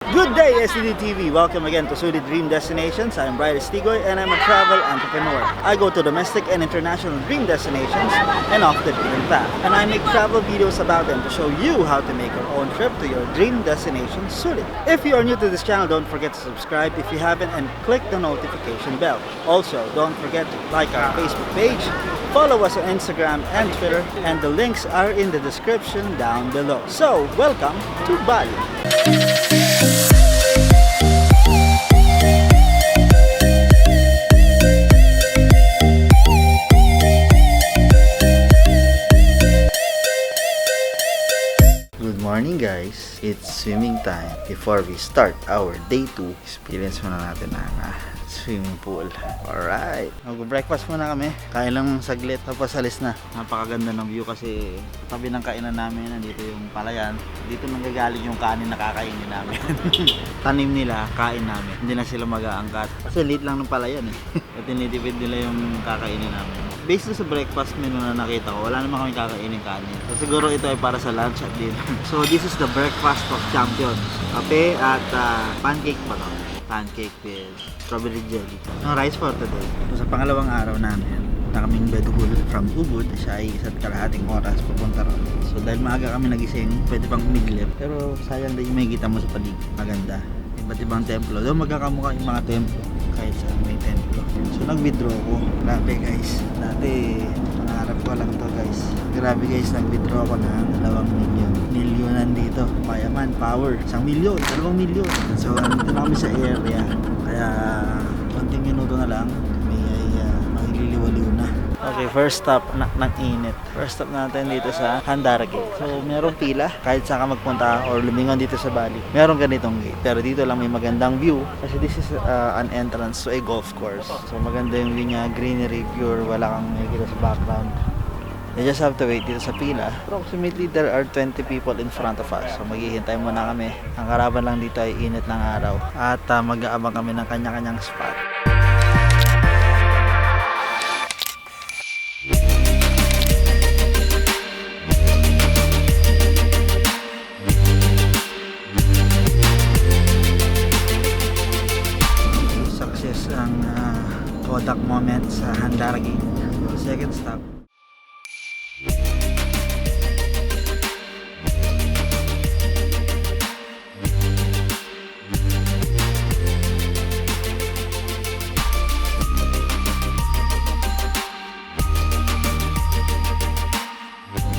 Good day, STD TV. Welcome again to Sulit Dream Destinations. I'm brylle.estigoy and I'm a travel entrepreneur. I go to domestic and international dream destinations and off the beaten path. And I make travel videos about them to show you how to make your own trip to your dream destination, Sulit. If you are new to this channel, don't forget to subscribe if you haven't and click the notification bell. Also, don't forget to like our Facebook page, follow us on Instagram and Twitter, and the links are in the description down below. So, welcome to Bali. Good morning guys, it's swimming time. Before we start our day 2, experience muna natin ang swimming pool. Alright, mag-breakfast muna kami. Kain lang saglit, tapos alis na. Napakaganda ng view kasi tabi ng kainan namin, nandito yung palayan. Dito nanggagaling yung kanin na kakainin namin. Tanim nila, kain namin. Hindi na sila mag-aangkat. Kasi late lang ng palayan eh. At tinitipid nila yung kakainin namin. Based sa breakfast menu na nakita ko, wala naman kami kakainin kanin. So siguro ito ay para sa lunch at dinner. So this is the breakfast of champions. Kape at pancake pa to. Pancake with strawberry jelly. No rice for today. So sa pangalawang araw namin, na kaming bedugul from Ubud. Siya ay 1.5 oras papunta ron. So dahil maaga kami nagising, pwede pang umiglip. Pero sayang din yung makikita mo sa paligid. Maganda. Iba't ibang templo. Doon magkakamukha yung mga templo kahit sa may templo. So nag-withdraw ko. Grabe guys. Dati pangarap ko lang to guys. Grabe guys, nag-withdraw ko na 2 milyon. Milyonan dito. Payaman, power. 1 milyon, 2 milyon. So nandito na kami sa area. Kaya konting minuto na lang kami ay magliliwaliw na. Okay, first stop ng init. First stop natin dito sa Handarage. So, merong pila kahit saan ka magpunta or lumingon dito sa Bali. Merong ganitong gate. Pero dito lang may magandang view kasi this is an entrance to a golf course. So, maganda yung view niya, greenery, pure, wala kang makikita sa background. You just have to wait dito sa pila. Approximately there are 20 people in front of us. So, maghihintay muna kami. Ang karaban lang dito ay init ng araw. At mag-aabang kami ng kanya-kanyang spot. Kodak moment sa Handarage. Second stop.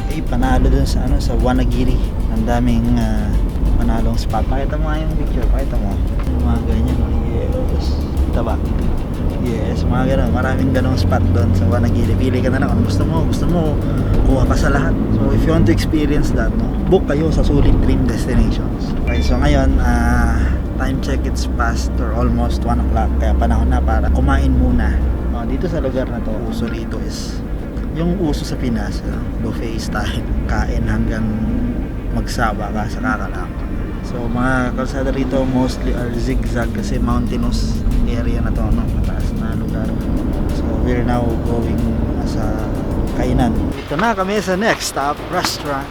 Ay, panalo dun sa sa Wanagiri. Ang daming panalong spot. Pakita mo nga yung picture. Pakita mo. Mga ganyan. Yes. Ito ba? Yes, mga ganun. Maraming ganung spot doon sa Wanagiri. Pili ka na lang kung gusto mo, kuha ka sa lahat. So if you want to experience that, book kayo sa Sulit Dream Destinations. Okay, so ngayon, time check, it's past or almost 1 o'clock. Kaya panahon na para kumain muna. Dito sa lugar na to, uso rito is yung uso sa Pinas, buffet style. Kain hanggang magsawa ka sa kakalam. So mga kalsada rito mostly are zigzag kasi mountainous area na to, mataas na lugar. So we're now going sa kainan. Ito na kami sa next stop, restaurant.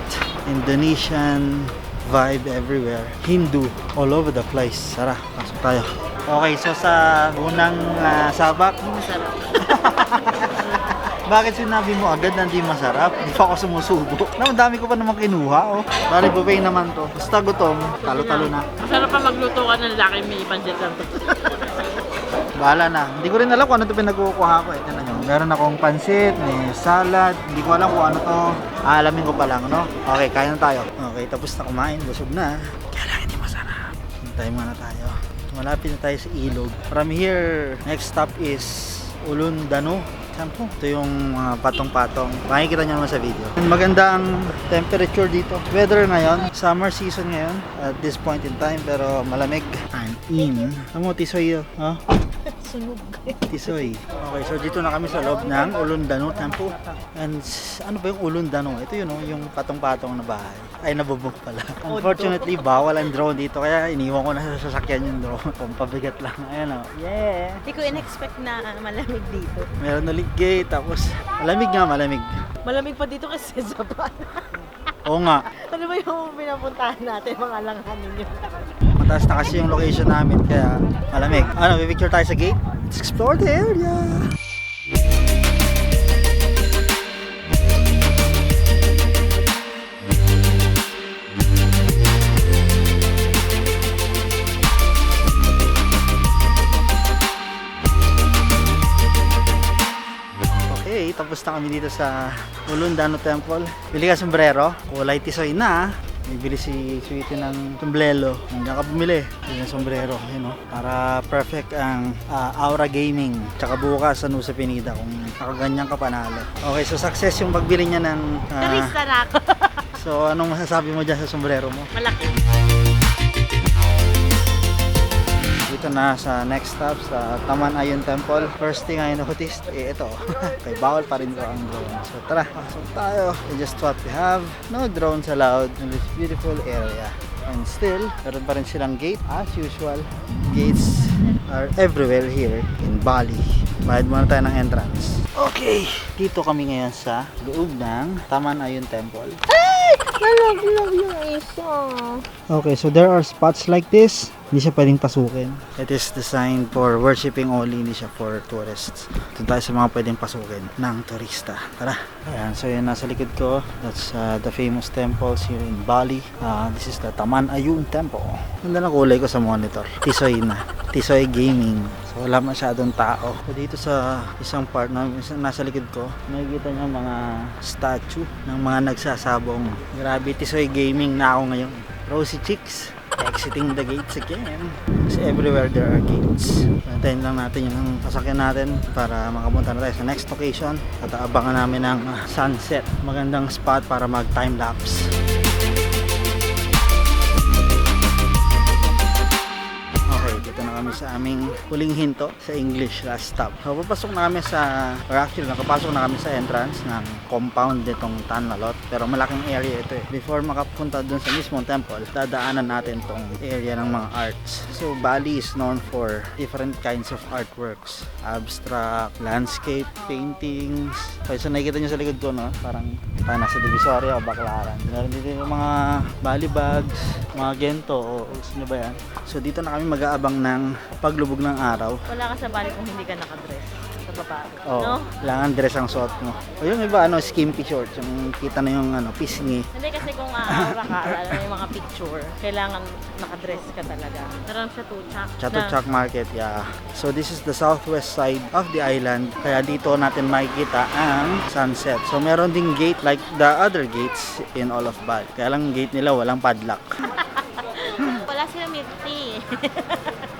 Indonesian vibe everywhere. Hindu all over the place. Tara, pasok tayo. Okay, so sa unang sabak, masarap. Bakit sinabi mo agad na hindi masarap? Hindi pa ako sumusubo. Ang dami ko pa naman kinuha, oh. Bari buffet naman to. Basta gutom, talo-talo na. Masarap pa magluto ka ng laki, may budget lang to. Bahala na. Hindi ko rin alam kung ano ito pinagkukuha ko. Ito na yun. Meron akong pansit, may salad. Hindi ko alam kung ano to. Alamin ko pa lang, no? Okay, kain na tayo. Okay, tapos na kumain. Busog na. Kaya lang hindi masarap. Hintay muna tayo. Malapit na tayo sa ilog. From here, next stop is Ulundano. Ito yung patong-patong. Makikita nyo naman sa video. Maganda ang temperature dito. Weather ngayon, summer season ngayon at this point in time, pero malamig. I'm in. Ano mo, tisoy yun? Huh? Sunog. Tisoy. Okay, so dito na kami sa loob ng Ulundano Temple. And ano ba yung Ulundano? Ito yun, yung patong-patong na bahay. Ay, nabubog pala. Unfortunately, bawal ang drone dito. Kaya iniwan ko na sa sasakyan yung drone. Pampabigat lang. Ayan o. Yeah! Hindi ko in-expect na malamig dito. Meron ulit gate. Tapos, malamig nga, malamig. Malamig pa dito kasi sa Japan. Oo nga. Ano ba yung pinapuntahan natin, mga langhanin nyo? Mataas na kasi yung location namin kaya malamig. Ano, picture tayo sa gate? Let's explore the area! Okay, tapos na kami dito sa Ulundano Temple. Bili ka sombrero, kulay tisoy na. Bibili si Sweetie ng sombrero. Hindi ka bumili. Yung sombrero, yun know, para perfect ang Aura Gaming. Tsaka bukas sa Nusa Penida kung nakaganyan ka panalo. Okay, so success yung pagbili niya ng... Turista na ako. So, anong masasabi mo dyan sa sombrero mo? Malaki. Dito na sa next stop sa Taman Ayun Temple. First thing I noticed, ito. Okay, bawal pa rin ang drone. So tara, pasok tayo. Just what we have. No drones allowed in this beautiful area. And still, meron pa rin silang gate as usual. Gates are everywhere here in Bali. Bayad muna tayo ng entrance. Okay, dito kami ngayon sa loob ng Taman Ayun Temple. Nalaglag yung isa. Okay, so there are spots like this. Hindi siya pwedeng pasukin. It is designed for worshiping only, hindi siya for tourists. Ito tayo sa mga pwedeng pasukin ng turista. Tara! Ayan, so yun nasa likod ko. That's the famous temples here in Bali. This is the Taman Ayun Temple. Ganda na kulay ko sa monitor. Tisoy na. Tisoy Gaming. So wala masyadong tao. So dito sa isang part na nasa likod ko, makikita nyo mga statue ng mga nagsasabong. Grabe, Tisoy Gaming na ako ngayon. Rosy Chicks. Exiting the gates again. Kasi everywhere there are gates. Antayin lang natin yung sasakyan natin para makapunta na tayo sa next location. At abangan namin ang sunset. Magandang spot para mag time lapse. Okay, dito na kami sa aming huling hinto sa English last stop. So, papasok na kami sa, or actually nakapasok na kami sa entrance ng compound nitong Tanalot. Pero malaking area ito eh. Before makapunta dun sa mismong temple, dadaanan natin tong area ng mga arts. So Bali is known for different kinds of artworks. Abstract, landscape, paintings. So nakikita nyo sa likod ko, no? Parang nasa Divisoria o Baclaran. Meron dito yung mga Bali bags, mga gento, o gusto nyo ba yan? So dito na kami mag-aabang ng paglubog ng araw. Wala ka sa Bali kung hindi ka nakadress. Sa babae. Oh, No? kailangan dress ang suot mo. O yung iba, skimpy shorts, yung kita na yung pisngi. Hindi kasi kung aura ka, alam mo yung mga picture, kailangan nakadress ka talaga. Meron siya tuchak. Chatuchak Market, yeah. So this is the southwest side of the island. Kaya dito natin makikita ang sunset. So meron ding gate like the other gates in all of Bali. Kaya lang gate nila walang padlock. Wala sila milk tea.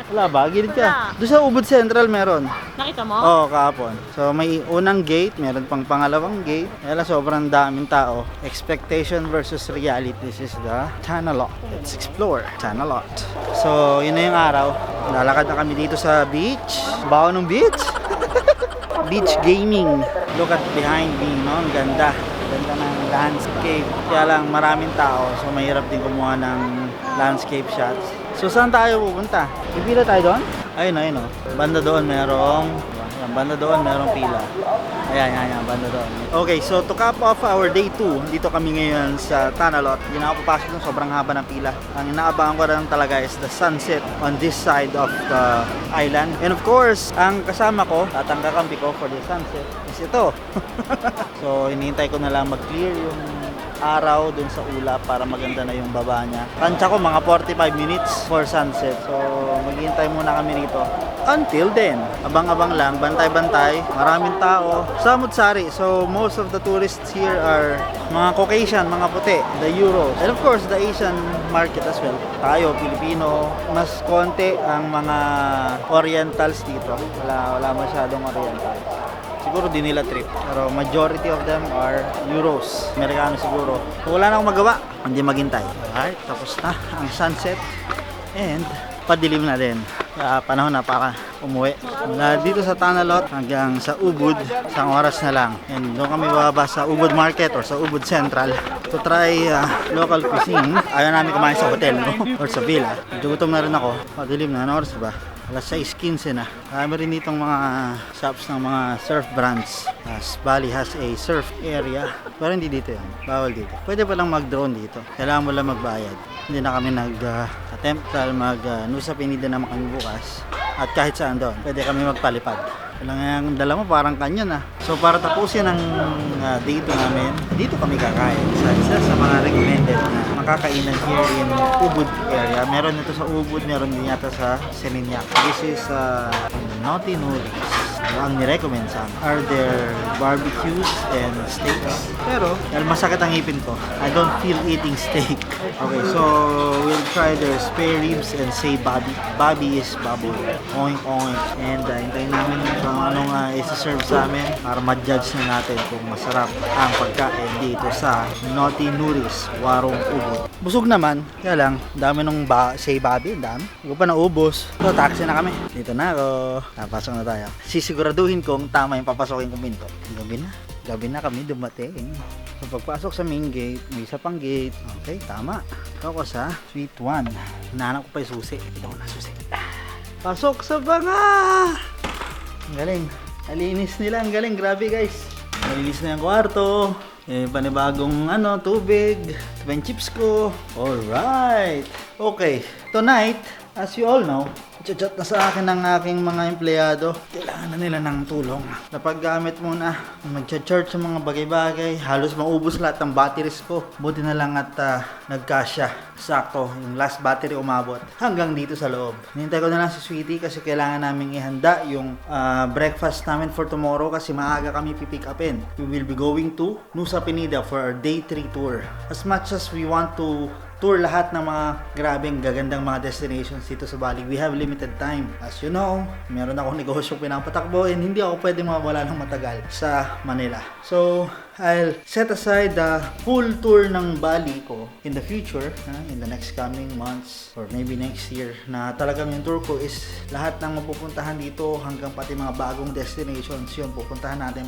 Wala ba? Gilid ka. Wala. Doon sa Ubud Central meron. Nakita mo? Oo, kahapon. So may unang gate, meron pang pangalawang gate. Kaya lang sobrang daming tao. Expectation versus reality. This is the Tanalot. Let's explore Tanalot. So yun na yung araw. Lalakad na kami dito sa beach. Bawa ng beach. Beach gaming. Look at behind me, no? Ang ganda. Ganda ng landscape. Kaya lang maraming tao. So mahirap din kumuha ng landscape shots. So saan tayo pupunta? Pipila tayo doon? Ayun, ayun. Banda doon merong banda doon merong pila. Ayan, banda doon. Okay, so to cap off our day 2, dito kami ngayon sa Tanalot. Hindi na ako papasok doon, sobrang haba ng pila. Ang inaabangan ko lang talaga is the sunset on this side of the island. And of course, ang kasama ko, tatanggakampi ko for the sunset is ito. So, hinihintay ko na lang mag-clear yung araw dun sa ulap para maganda na yung baba niya. Tansya ko mga 45 minutes for sunset. So maghihintay muna kami rito. Until then, abang-abang lang, bantay-bantay, maraming tao. Samut-sari. So most of the tourists here are mga Caucasian, mga puti, the Euros. And of course, the Asian market as well. Tayo, Pilipino, mas konti ang mga Orientals dito. Wala masyadong Orientals. Siguro di nila trip. Pero majority of them are Euros. Amerikano siguro. Kung wala na akong magawa, hindi maghintay. Alright, tapos na ang sunset. And padilim na din. Panahon na para umuwi. Mula dito sa Tanalot hanggang sa Ubud, isang oras na lang. And doon kami bababa sa Ubud Market or sa Ubud Central to try local cuisine. Ayaw namin kumain sa hotel, no? Or sa villa. Medyo gutom na rin ako. Padilim na. Ano oras ba? Alas 6:15 na. Marami rin ditong mga shops ng mga surf brands. Bali has a surf area. Pero hindi dito yan. Bawal dito. Pwede pa lang mag-drone dito. Kailangan mo lang magbayad. Hindi na kami attempt dahil Nusa Penida naman kami bukas. At kahit saan doon, pwede kami magpalipad. Walang yung dala mo, parang kanyon ah. So para tapusin ang day 2 namin, dito kami kakain. Isa sa mga recommended na makakainan here in Ubud area. Meron ito sa Ubud, meron din yata sa Seminyak. This is Naughty Noodles. Ang nirecommend sa amin are their barbecues and steaks. Pero, dahil masakit ang ngipin ko, I don't feel eating steak. Okay, so we'll try their spare ribs and say Bobby. Bobby is baboy. Oink, oink. And hintayin namin kung anong isa-serve sa amin para ma-judge na natin kung masarap ang pagkain dito sa Naughty Noodles, Warong Ubud. Busog naman, kaya lang, dami nung say Bobby, dami. Hindi ko pa naubos. So, taxi na kami. Dito na ako. Napasok na tayo. Siguraduhin kong tama yung papasokin kong pinto. Gabi na kami dumating. So pagpasok sa main gate, may isa pang gate. Okay, tama. Ito ako sa Suite 1. Hinahanap ko pa yung susi. Ito ko na susi. Pasok sa banga! Ang galing. Alinis nila. Ang galing. Grabe guys. Malinis na yung kwarto. Panibagong tubig. Ito pa yung chips ko. Alright. Okay. Tonight, as you all know, chat na sa akin ng aking mga empleyado. Kailangan na nila ng tulong. Napaggamit muna, mag-charge sa mga bagay-bagay. Halos maubos lahat ng batteries ko. Buti na lang at nagkasya. Sakto, yung last battery umabot. Hanggang dito sa loob. Hinintay ko na lang si Sweetie kasi kailangan namin ihanda yung breakfast namin for tomorrow kasi maaga kami pipick upin. We will be going to Nusa Penida for our day 3 tour. As much as we want to tour lahat ng mga grabeng gagandang mga destinations dito sa Bali, we have limited time. As you know, meron akong negosyo pinapatakbo and hindi ako pwede mawala ng matagal sa Manila. So, I'll set aside the full tour ng Bali ko in the future, in the next coming months or maybe next year, na talagang yung tour ko is lahat ng mapupuntahan dito hanggang pati mga bagong destinations yun pupuntahan natin.